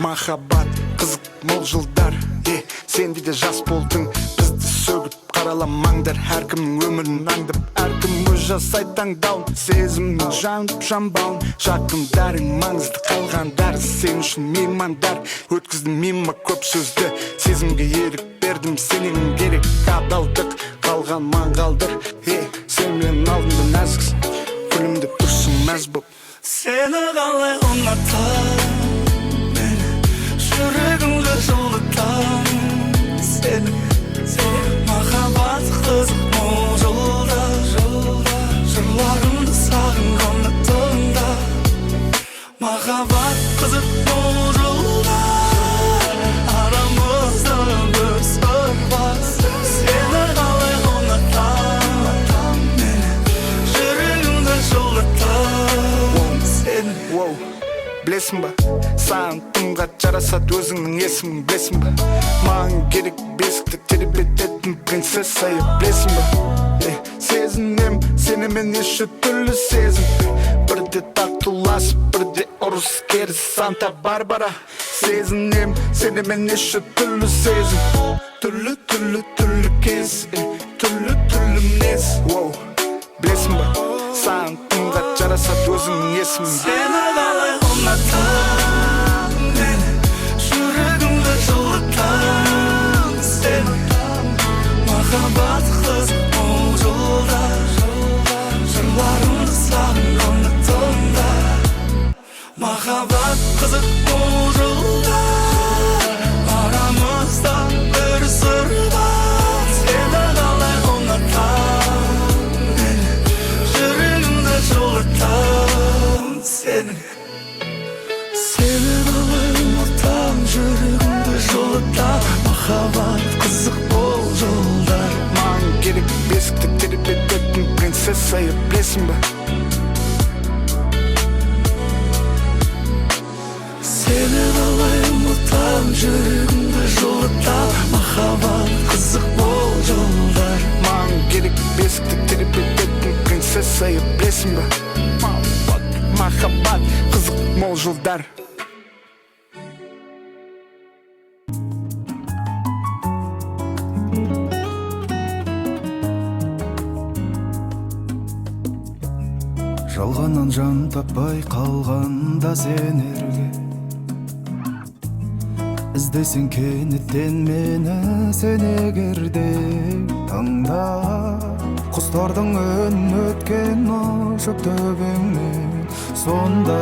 махаббат қызық мол жылдар. Сенде де жас болдың, бізді сөгіп қараламаңдар. Әркімнің өмірін аңдып, әркім өз жасайды таңдауын. Сезімнің жанып жанбауын, жақындарың маңызды қалғандар. Сен үшін меймандар, өткіздің мимо көп сөзді. Сезімге ерік бердім, сенен керек адалдық. Қалған маңғалдыр, сен мен алдымда нәзіксің, күлімде тұрсың мәз боп. Сені қалай ұнатам, жүрегімді жылытам. Сені махаббат қызық мол жолдар, жырларымды сағынғанда тыңда. Махаббат қызық мол жолдар, арамызда бір сыр бар. Сені қалай ұнатам, жүрегімді жылытам. Воу, білесің ба, саған тымға жарасады өзіңнің есімің, білесің ба? Маған керек бесікті тербететін принцесса, білесің ба? Сезінем, сенімен еші түрлі сезім. Бірде тақтыласып, бірде ұрыс керіс Санта-Барбара. Сезінем, сенімен еші түрлі сезім. Түрлі кез, түрлі мінез. Воу, білесің ба, саған тымға жарасады өзіңнің есімің. Сені қалай ұнатам, жүрегімді жылытам. Сені махаббат қызық мол жолдар, жырларымды сағынғанда тыңда. Махаббат қызық мол жолдар, арамызда бір сыр бар. Сені қалай ұнатам, жүрегімді жылытам. Сені қалай ұнатам, жүрегімді жылытам. Махаббат қызық мол жолдар. Маған керек бесікті тербететін принцесса, білесің ба? Сені қалай ұнатам, жүрегімді жылытам. Махаббат қызық мол жолдар. Маған керек бесікті тербететін принцесса, білесің ба? Махаббат қызық мол жылдар. Жалғаннан жан таппай қалғанда сен ерге іздесең кенеттен мені, сен егерде таңда құстардың үнін өткен ұшып төбеңнен. Сонда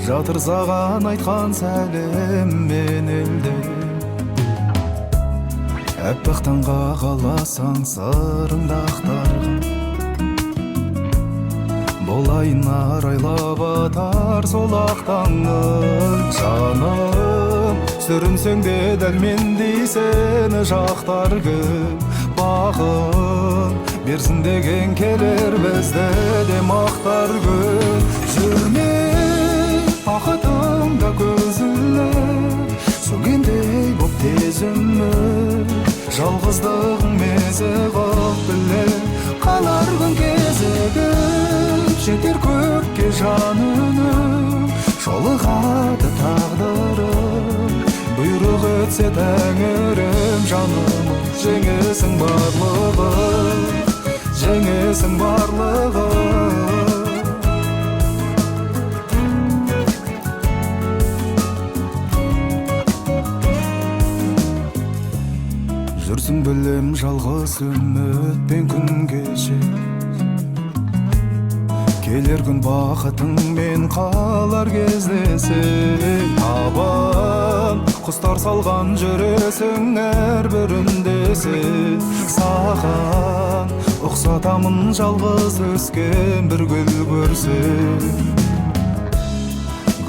жатыр саған айтқан сәлем мен елде. Әппақ таңға қаласаң сырыңды ақтарған, болайын арайлап атар сол ақ таңын. Жаным, сүрінсең де дәл мендей сені жақтар кім? Бағым берсін деген келер, бізді де мақтар кім? Жүрме бақытыңда көзіліп, сөнгендей боп тез үміт, жалғыздығың мезі қып біліп. Қалар күн кезігіп, жетер көкке жан үнім, жолығады тағдырым. Бұйрық етсе тәңірім, жаным, жеңесің барлығым, жеңесің барлығым. Жүрсің білем жалғыз үмітпен күн кеше, келер күн бақытыңмен қалар кездесең. Табан құстар салған жүресің әрбірінде сен. Саған ұқсатамын жалғыз өскен бір гүл көрсең.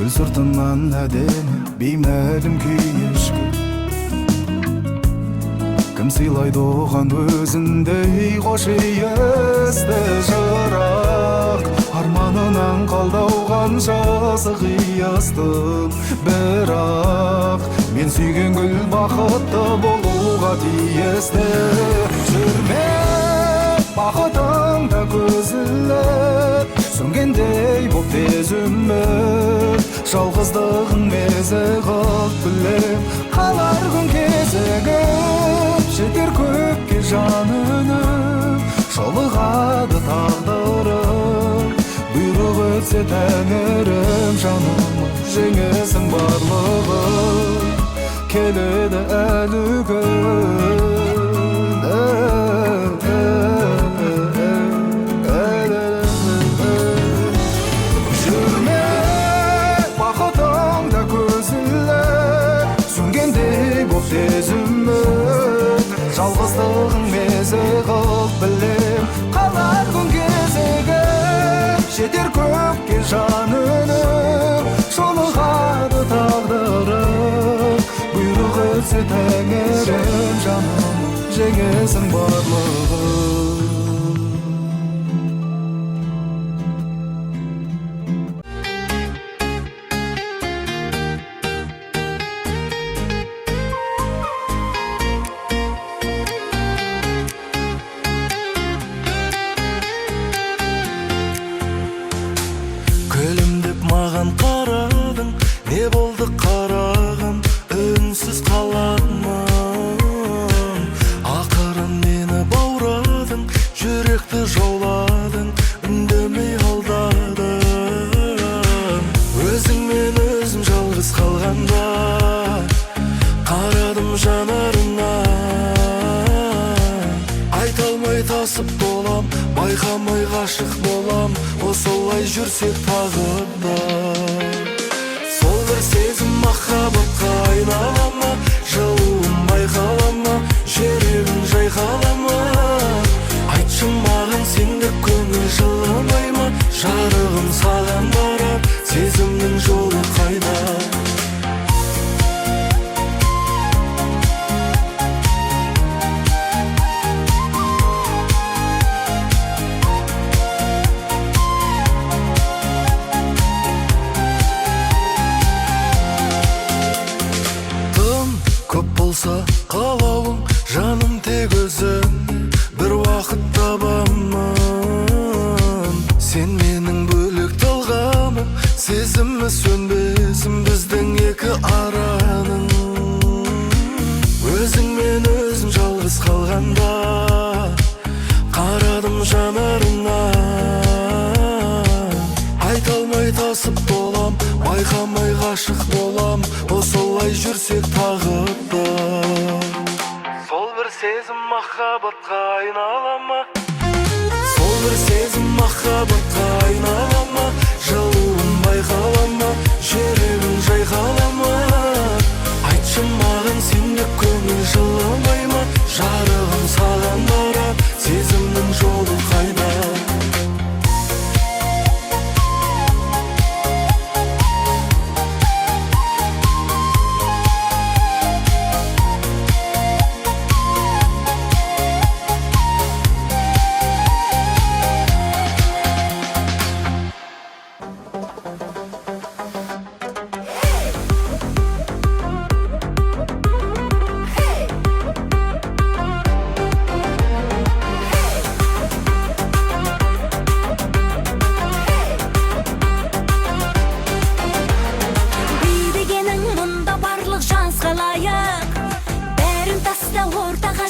Гүл сыртынан әдемі беймәлім күй ешкі, кім сыйлайды оған өзіндей қош иісті жырақ. Арманынан қалдауған жазық иястым, бірақ мен сүйген гүл бақытты болуға тиісті. Жүрме бақытыңда көзіліп, Сөнгендей боп тез үміт Жалғыздығың мезі қылып білем Қалар күн кезігіп Жетер көпке жан үнім Жолығады тағдырым Бұйрық өтсе тәңірім жаным Жеңесің барлығым Келеді әлі күн Жүрме бақытыңда көзілі Сөнгендей боп тез үміт Жалғыздығың мезі қылып білем Қалар күн кезегі Жетер көпке жан үнім Жолығады тағдырым Бұйрық өтсе тәңірім жаным Жеңесің барлығым Күлімдеп маған қарадың, не болды қарағым, үнсіз қаламын. Ақырын мені баурадың, жүректі жауладың, үндемей алдадың. Өзіңмен өзім жалғыз қалғанда, қарадым жанарыңа. Айта алмай тасып болам, байқамай ғашық болам, осылай жүрсек тағы да. Сол бір сезім махаббатқа айнала ма, жылуын байқала ма, жүрегің жайқала ма? Айтшы маған сенде көңіл жыламай ма, жарығым саған барар, сезімнің жолы қайда? Көп болса қалауың, жаным тек өзің, бір уақыт табамын. Сен менің бөлек талғамым, сезімі сөнбесін біздің екі араның. Өзіңмен өзім жалғыз қалғанда, қарадым жанарыңа. Айта алмай тасып болам, байқамай ғашық болам, осылай жүрсек тағы да. Сол бір сезім махаббатқа айнала ма, сол бір сезім махаббатқа айнала ма, жылуын байқала ма, жүрегің жайқала ма? Айтшы маған сенде көңіл жыламай ма, жарығым саған барар, сезімнің жолы қайда?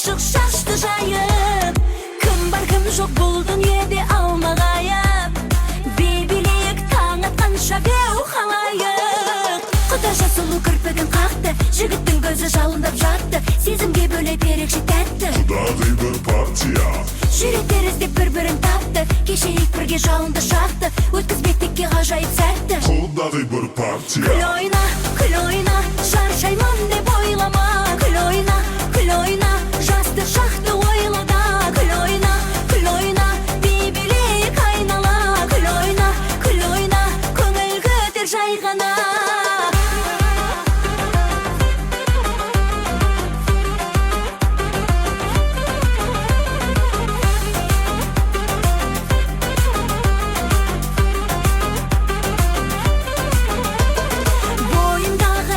Шашты жайып, кім бар кім жоқ бұл дүниеде алмағайып. Бейбілейік таң атқанша беу халайық. Құдаша сұлу кірпігін қақты, жігіттің көзі жалындап жатты, сезімге бөлеп ерекше тәтті. Құдағи бір партия, жүректер іздеп бір-бірін тапты, кешейік бірге жалынды шақты, өткізбек текке ғажайып сәтті. Құдағи бір партия, күл ойна, шаршаймын деп ойлама. Күл ойна, жасты шақты ойлада. Күл ойна, бейбілейік айнала. Күл ойна, көңіл көтер жай ғана. Бойындағы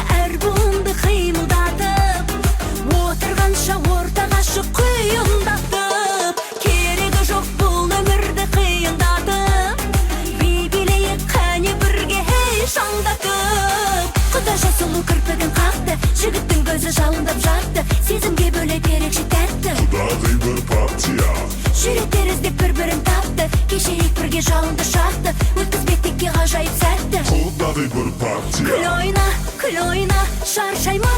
жалындап жатты, сезімге бөлеп ерекше тәтті. Құдағи бір партия. Жүректер іздеп бір-бірін тапты, кешейік бірге жалынды шақты, өткізбек текке ғажайып сәтті. Құдағи бір партия. Күл ойна, шаршайма